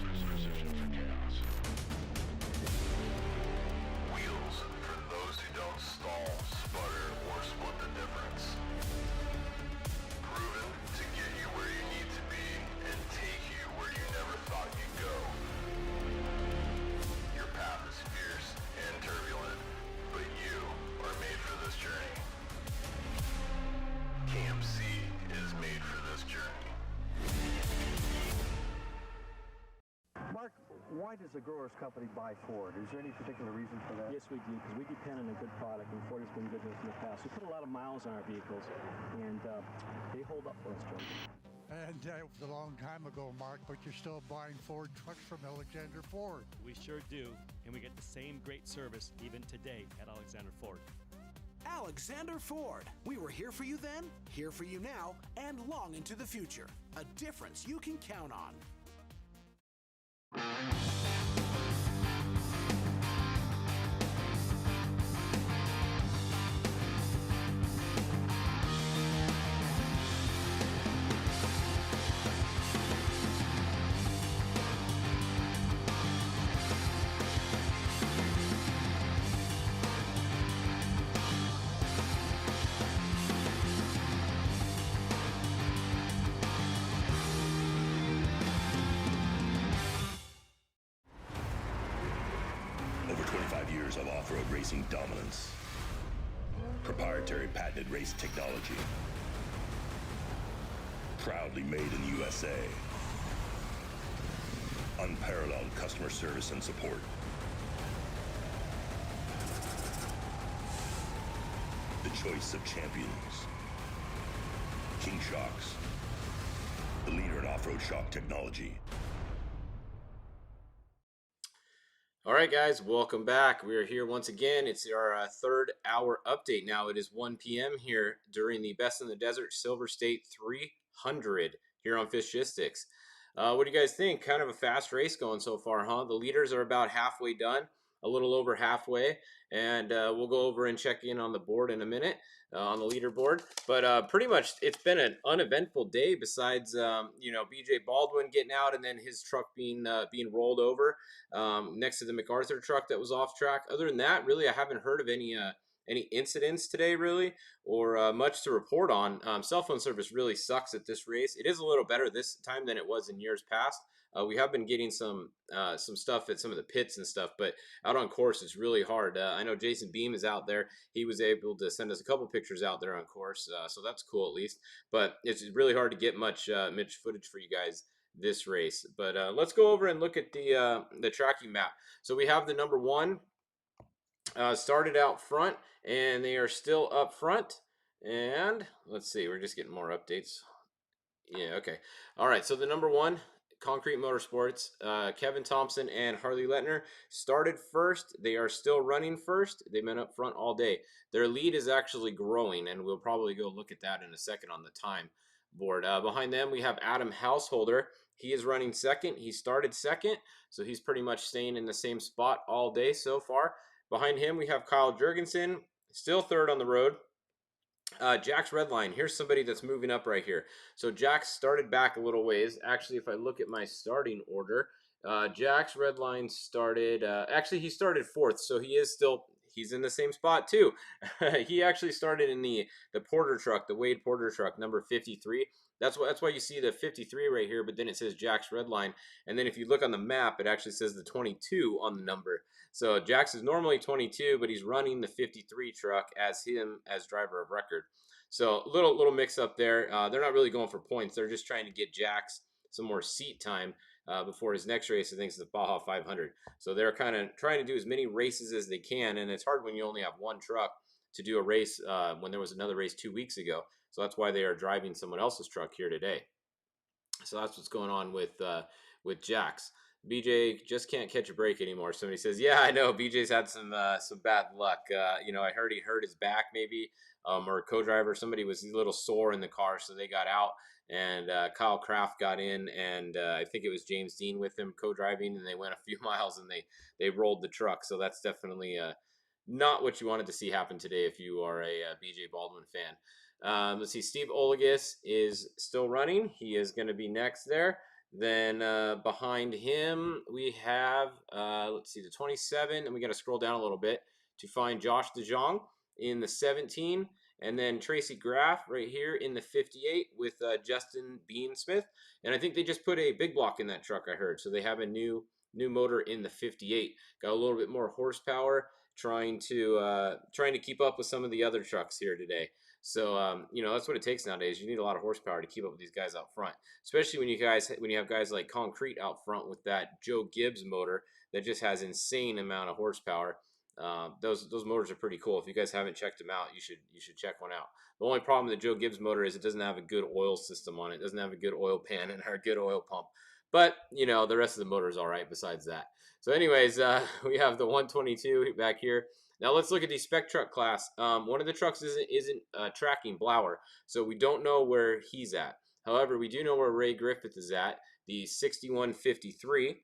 precision for chaos. Wheels for those who don't stall, sputter, or split the difference. Proven to get you where you need to be and take you where you never thought you'd go. Your path is fierce and turbulent, but you are made for this journey. KMC is made for this journey. Mark, why does the growers company buy Ford? Is there any particular reason for that? Yes, we do, because we depend on a good product, and Ford has been good to us in the past. We put a lot of miles on our vehicles, and they hold up for us, Joe. And it was a long time ago, Mark, but you're still buying Ford trucks from Alexander Ford. We sure do, and we get the same great service even today at Alexander Ford. Alexander Ford. We were here for you then, here for you now, and long into the future. A difference you can count on. Over 25 years of off-road racing dominance. Proprietary patented race technology. Proudly made in the USA. Unparalleled customer service and support. The choice of champions. King Shocks. The leader in off-road shock technology. All right, guys, welcome back. We are here once again. It's our third hour update now. It is 1 p.m. here during the Best in the Desert Silver State 300 here on Fishgistics. What do you guys think? Kind of a fast race going so far, huh? The leaders are about halfway done, a little over halfway, and we'll go over and check in on the board in a minute, on the leaderboard. But pretty much it's been an uneventful day besides, BJ Baldwin getting out and then his truck being rolled over next to the MacArthur truck that was off track. Other than that, really, I haven't heard of any incidents today, really, or much to report on. Cell phone service really sucks at this race. It is a little better this time than it was in years past. We have been getting some stuff at some of the pits and stuff, but out on course, it's really hard. I know Jason Beam is out there. He was able to send us a couple pictures out there on course, so that's cool at least. But it's really hard to get much footage for you guys this race. But let's go over and look at the tracking map. So we have the number one started out front, and they are still up front. And let's see, we're just getting more updates. Yeah, okay. All right, so the number one, Concrete Motorsports, Kevin Thompson and Harley Letner started first. They are still running first. They've been up front all day. Their lead is actually growing, and we'll probably go look at that in a second on the time board. Behind them, we have Adam Householder. He is running second. He started second, so he's pretty much staying in the same spot all day so far. Behind him, we have Kyle Jurgensen, still third on the road. Jack's Redline, here's somebody that's moving up right here. So Jack started back a little ways. Actually, if I look at my starting order, Jack's Redline started, actually he started fourth, so he's in the same spot too. He actually started in the Porter truck, the Wade Porter truck, number 53. That's why you see the 53 right here, but then it says Jack's Redline. And then if you look on the map, it actually says the 22 on the number. So Jack's is normally 22, but he's running the 53 truck as driver of record. So little mix up there. They're not really going for points. They're just trying to get Jack's some more seat time before his next race. I think is the Baja 500. So they're kind of trying to do as many races as they can, and it's hard when you only have one truck to do a race when there was another race 2 weeks ago. So that's why they are driving someone else's truck here today. So that's what's going on with Jax. BJ just can't catch a break anymore. Somebody says, yeah, I know. BJ's had some bad luck. I heard he hurt his back maybe, or a co-driver. Somebody was a little sore in the car, so they got out. And Kyle Kraft got in, and I think it was James Dean with him co-driving, and they went a few miles, and they rolled the truck. So that's definitely not what you wanted to see happen today if you are a BJ Baldwin fan. Let's see, Steve Olagus is still running. He is going to be next there. Then behind him, we have, let's see, the 27. And we got to scroll down a little bit to find Josh DeJong in the 17. And then Tracy Graff right here in the 58 with Justin Beansmith. And I think they just put a big block in that truck, I heard. So they have a new motor in the 58. Got a little bit more horsepower, trying to keep up with some of the other trucks here today. So you know, that's what it takes nowadays. You need a lot of horsepower to keep up with these guys out front, especially when you have guys like Concrete out front with that Joe Gibbs motor that just has insane amount of horsepower. Those motors are pretty cool. If you guys haven't checked them out, you should check one out. The only problem with the Joe Gibbs motor is it doesn't have a good oil system on it. It doesn't have a good oil pan or a good oil pump. But you know, the rest of the motor is all right besides that. So anyways, we have the 122 back here. Now let's look at the spec truck class. One of the trucks isn't tracking Blower, so we don't know where he's at. However, we do know where Ray Griffith is at. The 6153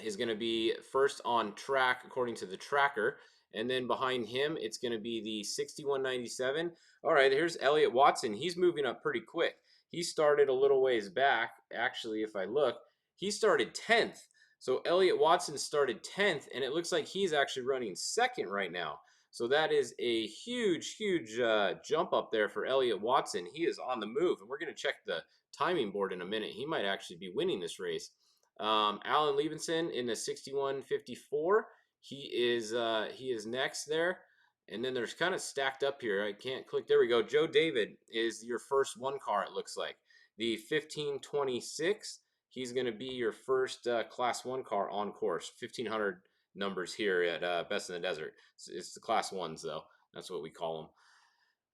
is going to be first on track according to the tracker, and then behind him it's going to be the 6197. All right, here's Elliot Watson. He's moving up pretty quick. He started a little ways back. Actually, if I look, he started 10th. So Elliot Watson started 10th, and it looks like he's actually running second right now. So that is a huge jump up there for Elliot Watson. He is on the move, and we're going to check the timing board in a minute. He might actually be winning this race. Alan Levinson in the 6154. He is next there. And then there's kind of stacked up here. I can't click. There we go. Joe David is your first one car, it looks like. The 1526, he's going to be your first Class 1 car on course. 1,500 numbers here at Best in the Desert. It's the Class 1s, though. That's what we call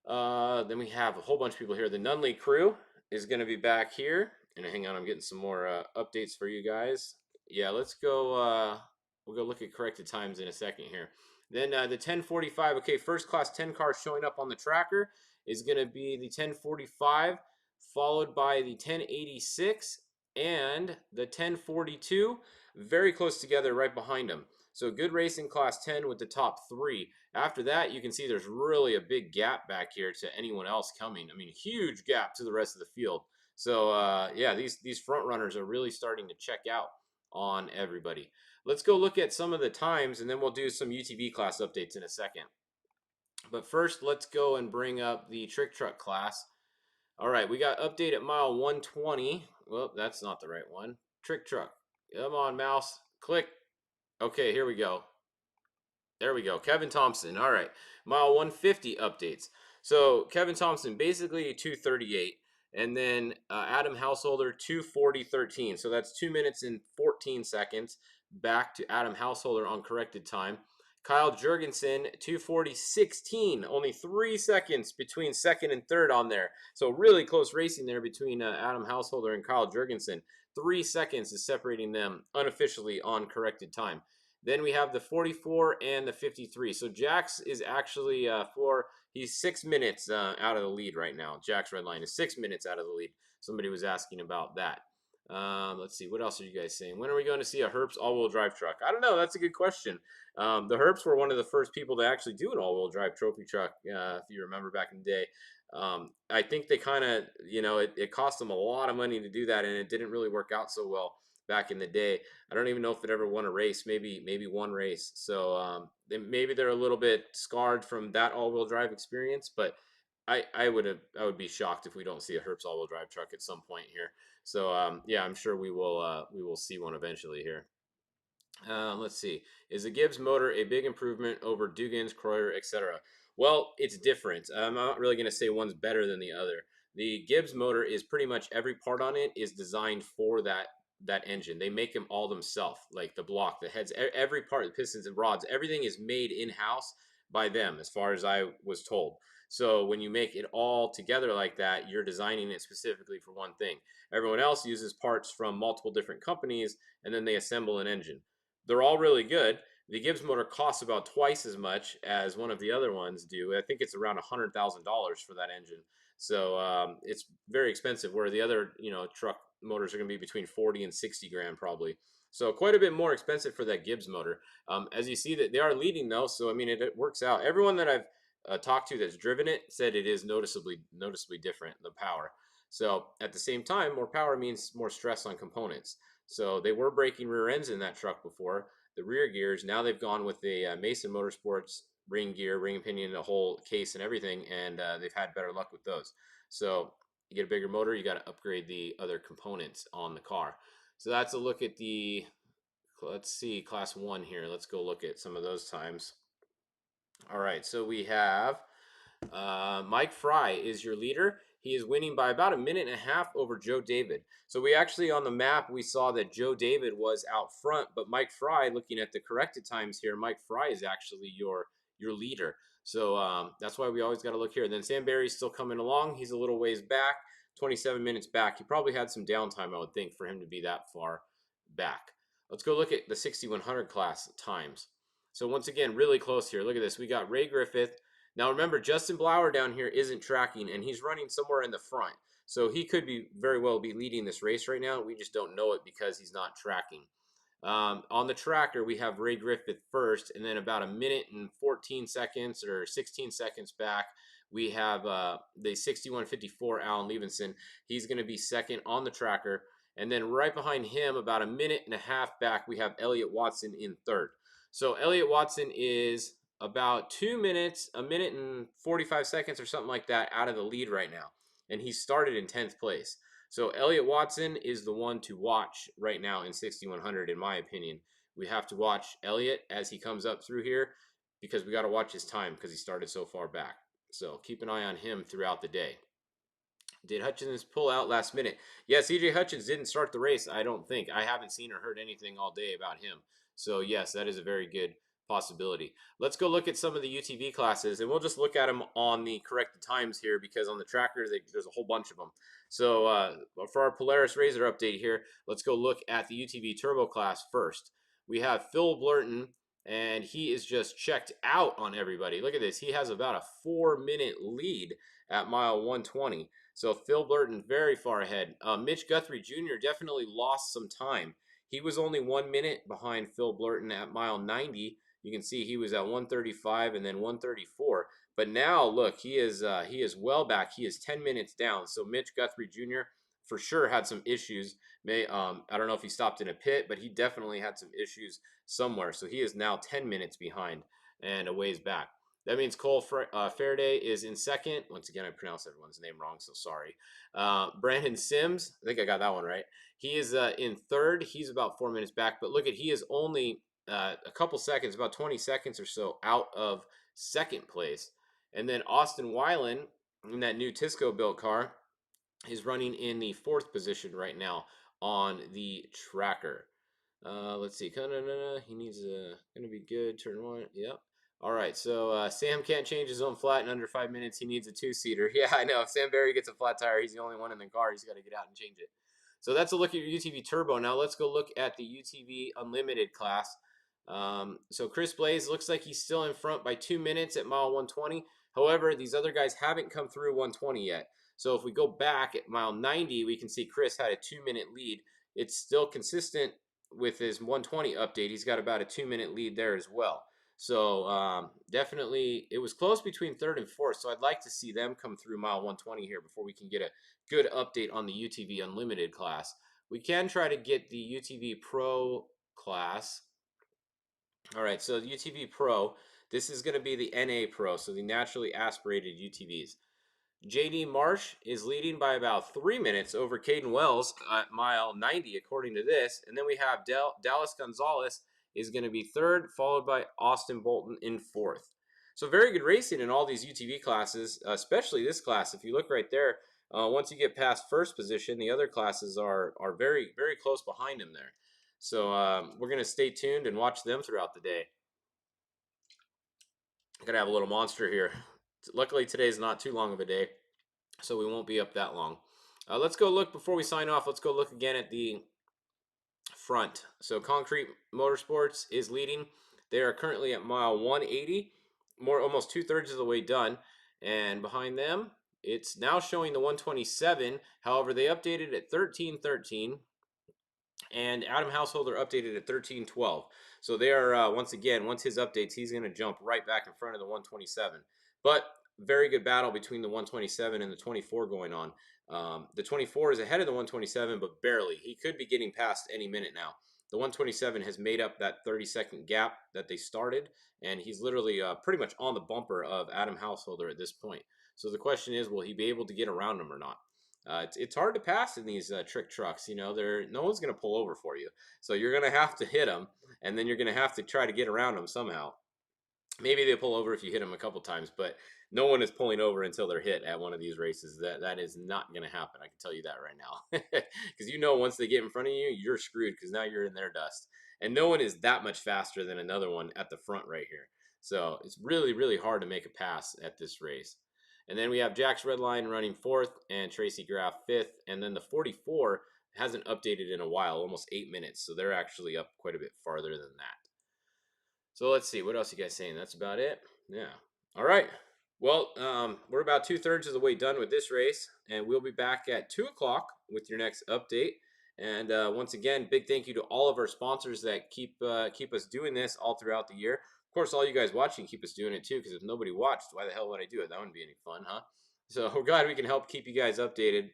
them. Then we have a whole bunch of people here. The Nunley crew is going to be back here. And hang on, I'm getting some more updates for you guys. Yeah, let's go. We'll go look at corrected times in a second here. Then the 1045, okay, first class 10 car showing up on the tracker is going to be the 1045, followed by the 1086 and the 1042, very close together right behind them. So good race in class 10 with the top three. After that, you can see there's really a big gap back here to anyone else coming. I mean, huge gap to the rest of the field. So yeah, these front runners are really starting to check out on everybody. Let's go look at some of the times, and then we'll do some UTV class updates in a second. But first, let's go and bring up the trick truck class. All right, we got update at mile 120. Well, that's not the right one. Trick truck. Come on, mouse. Click. Okay, here we go. There we go. Kevin Thompson. All right, mile 150 updates. So Kevin Thompson, basically 2:38. And then Adam Householder, 2:40.13. So that's 2 minutes and 14 seconds back to Adam Householder on corrected time. Kyle Jurgensen, 2:40.16. Only 3 seconds between second and third on there. So really close racing there between Adam Householder and Kyle Jurgensen. 3 seconds is separating them unofficially on corrected time. Then we have the 44 and the 53. So Jax is actually he's 6 minutes out of the lead right now. Jack's red line is 6 minutes out of the lead. Somebody was asking about that. Let's see, what else are you guys saying? When are we going to see a Herps all-wheel drive truck? I don't know. That's a good question. The Herps were one of the first people to actually do an all-wheel drive trophy truck, if you remember back in the day. I think they kind of, you know, it cost them a lot of money to do that, and it didn't really work out so well back in the day. I don't even know if it ever won a race, maybe one race. So maybe they're a little bit scarred from that all-wheel drive experience, but I would be shocked if we don't see a Herps all-wheel drive truck at some point here. So yeah, I'm sure we will see one eventually here. Let's see. Is the Gibbs motor a big improvement over Dugan's, Croyer, etc.? Well, it's different. I'm not really going to say one's better than the other. The Gibbs motor is pretty much every part on it is designed for that engine. They make them all themselves, like the block, the heads, every part, the pistons and rods, everything is made in-house by them, as far as I was told. So when you make it all together like that, you're designing it specifically for one thing. Everyone else uses parts from multiple different companies, and then they assemble an engine. They're all really good. The Gibbs motor costs about twice as much as one of the other ones do. I think it's around $100,000 for that engine. So it's very expensive, where the other, you know, truck motors are going to be between 40 and 60 grand probably. So quite a bit more expensive for that Gibbs motor. As you see, that they are leading though, so I mean it works out. Everyone that I've talked to that's driven it said it is noticeably different, the power. So at the same time, more power means more stress on components. So they were breaking rear ends in that truck before. The rear gears, now they've gone with the Mason Motorsports ring gear, ring pinion, the whole case and everything, and they've had better luck with those. So you get a bigger motor, you got to upgrade the other components on the car. So that's a look at the, let's see, class 1 here. Let's go look at some of those times. All right, so we have Mike Fry is your leader. He is winning by about a minute and a half over Joe David. So we actually, on the map, we saw that Joe David was out front, but Mike Fry, looking at the corrected times here, Mike Fry is actually your leader. So that's why we always got to look here. Then Sam Barry's still coming along. He's a little ways back, 27 minutes back. He probably had some downtime, I would think, for him to be that far back. Let's go look at the 6100 class times. So once again, really close here. Look at this. We got Ray Griffith. Now remember, Justin Blauer down here isn't tracking, and he's running somewhere in the front. So he could be very well be leading this race right now. We just don't know it because he's not tracking. On the tracker, we have Ray Griffith first, and then about a minute and 14 seconds or 16 seconds back, we have the 6154 Alan Levinson. He's going to be second on the tracker. And then right behind him, about a minute and a half back, we have Elliot Watson in third. So Elliot Watson is about 2 minutes, a minute and 45 seconds or something like that out of the lead right now. And he started in 10th place. So Elliot Watson is the one to watch right now in 6100, in my opinion. We have to watch Elliot as he comes up through here because we got to watch his time because he started so far back. So keep an eye on him throughout the day. Did Hutchins pull out last minute? Yes, CJ Hutchins didn't start the race, I don't think. I haven't seen or heard anything all day about him. So yes, that is a very good possibility. Let's go look at some of the UTV classes, and we'll just look at them on the corrected times here because on the tracker there's a whole bunch of them. So for our Polaris Razor update here, let's go look at the UTV Turbo class first. We have Phil Blurton, and he is just checked out on everybody. Look at this. He has about a 4-minute lead at mile 120. So Phil Blurton very far ahead. Mitch Guthrie Jr. definitely lost some time. He was only 1 minute behind Phil Blurton at mile 90. You can see he was at 135 and then 134. But now, look, he is well back. He is 10 minutes down. So Mitch Guthrie Jr. for sure had some issues. I don't know if he stopped in a pit, but he definitely had some issues somewhere. So he is now 10 minutes behind and a ways back. That means Cole Faraday is in second. Once again, I pronounced everyone's name wrong, so sorry. Brandon Sims, I think I got that one right. He is in third. He's about 4 minutes back, but look at, he is only a couple seconds, about 20 seconds or so out of second place. And then Austin Weiland in that new Tisco built car is running in the fourth position right now on the tracker. Let's see. He needs gonna be good. Turn one. Yep. All right. So Sam can't change his own flat in under 5 minutes. He needs a 2-seater. Yeah, I know. If Sam Barry gets a flat tire, he's the only one in the car. He's got to get out and change it. So that's a look at your UTV Turbo. Now let's go look at the UTV Unlimited class. So Chris Blaze looks like he's still in front by 2 minutes at mile 120. However, these other guys haven't come through 120 yet. So if we go back at mile 90, we can see Chris had a 2-minute lead. It's still consistent with his 120 update. He's got about a 2-minute lead there as well. So definitely it was close between third and fourth. So I'd like to see them come through mile 120 here before we can get a good update on the UTV Unlimited class. We can try to get the UTV Pro class. All right, so the UTV Pro, this is going to be the NA Pro, so the naturally aspirated UTVs. JD Marsh is leading by about 3 minutes over Caden Wells at mile 90, according to this. And then we have Dallas Gonzalez is going to be third, followed by Austin Bolton in fourth. So very good racing in all these UTV classes, especially this class. If you look right there, once you get past first position, the other classes are very, very close behind him there. So we're going to stay tuned and watch them throughout the day. I'm going to have a little monster here. Luckily, today's not too long of a day, so we won't be up that long. Let's go look, before we sign off, let's go look again at the front. So Concrete Motorsports is leading. They are currently at mile 180, almost 2/3 of the way done. And behind them, it's now showing the 127. However, they updated at 13:13. And Adam Householder updated at 13:12. So they are, once again, once his updates, he's going to jump right back in front of the 127. But very good battle between the 127 and the 24 going on. The 24 is ahead of the 127, but barely. He could be getting past any minute now. The 127 has made up that 30-second gap that they started, and he's literally pretty much on the bumper of Adam Householder at this point. So the question is, will he be able to get around him or not? It's hard to pass in these trick trucks. You know, no one's going to pull over for you. So you're going to have to hit them, and then you're going to have to try to get around them somehow. Maybe they pull over if you hit them a couple times, but no one is pulling over until they're hit at one of these races. That is not going to happen. I can tell you that right now. Because you know once they get in front of you, you're screwed because now you're in their dust. And no one is that much faster than another one at the front right here. So it's really, really hard to make a pass at this race. And then we have Jack's Redline running 4th and Tracy Graff 5th. And then the 44 hasn't updated in a while, almost 8 minutes. So they're actually up quite a bit farther than that. So let's see, what else you guys saying? That's about it? Yeah. All right. Well, we're about 2/3 of the way done with this race, and we'll be back at 2 o'clock with your next update. And once again, big thank you to all of our sponsors that keep us doing this all throughout the year. Of course, all you guys watching keep us doing it too, because if nobody watched, why the hell would I do it? That wouldn't be any fun, huh? So we're glad we can help keep you guys updated.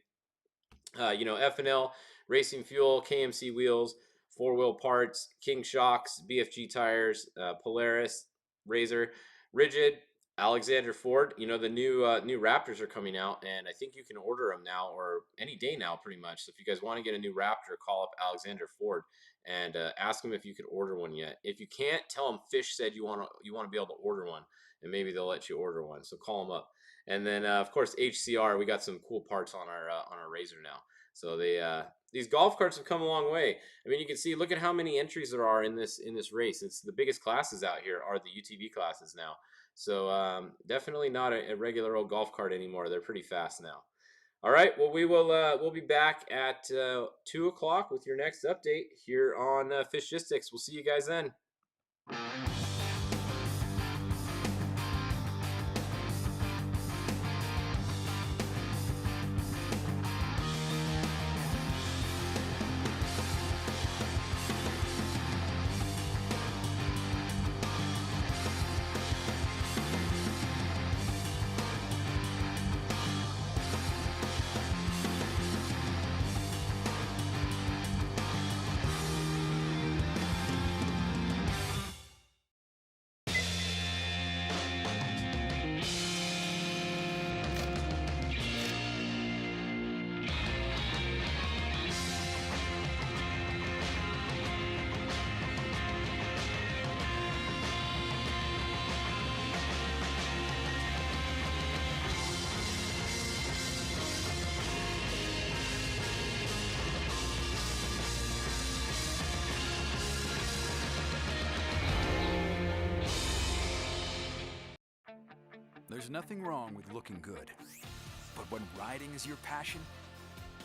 You know, F&L, Racing Fuel, KMC Wheels, 4-Wheel Parts, King Shocks, BFG Tires, Polaris, Razor, Rigid, Alexander Ford. You know, the new Raptors are coming out, and I think you can order them now or any day now pretty much. So if you guys want to get a new Raptor, call up Alexander Ford and ask them if you could order one yet. If you can't, tell them Fish said you want to be able to order one, and maybe they'll let you order one. So call them up. And then of course HCR, we got some cool parts on our Razor now. So these golf carts have come a long way. I mean, you can see, look at how many entries there are in this race. It's the biggest classes out here are the UTV classes now. So definitely not a regular old golf cart anymore. They're pretty fast now. All right. Well, we'll be back at 2 o'clock with your next update here on Fishgistics. We'll see you guys then. There's nothing wrong with looking good, but when riding is your passion,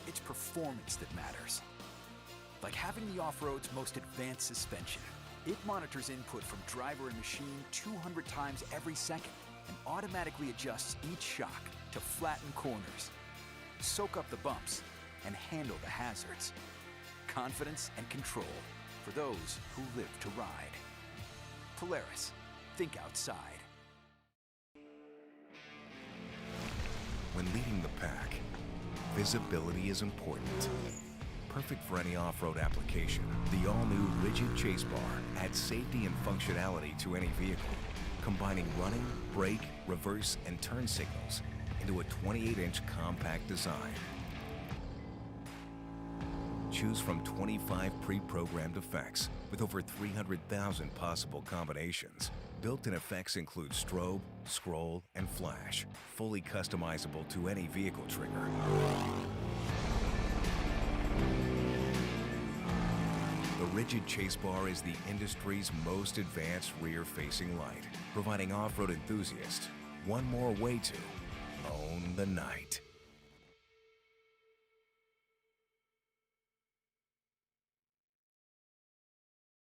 it's performance that matters. Like having the off-road's most advanced suspension. It monitors input from driver and machine 200 times every second and automatically adjusts each shock to flatten corners, soak up the bumps, and handle the hazards. Confidence and control for those who live to ride. Polaris, think outside. When leading the pack, visibility is important. Perfect for any off-road application, the all-new Rigid Chase Bar adds safety and functionality to any vehicle, combining running, brake, reverse, and turn signals into a 28-inch compact design. Choose from 25 pre-programmed effects with over 300,000 possible combinations. Built-in effects include strobe, scroll, and flash, fully customizable to any vehicle trigger. The Rigid Chase Bar is the industry's most advanced rear-facing light, providing off-road enthusiasts one more way to own the night.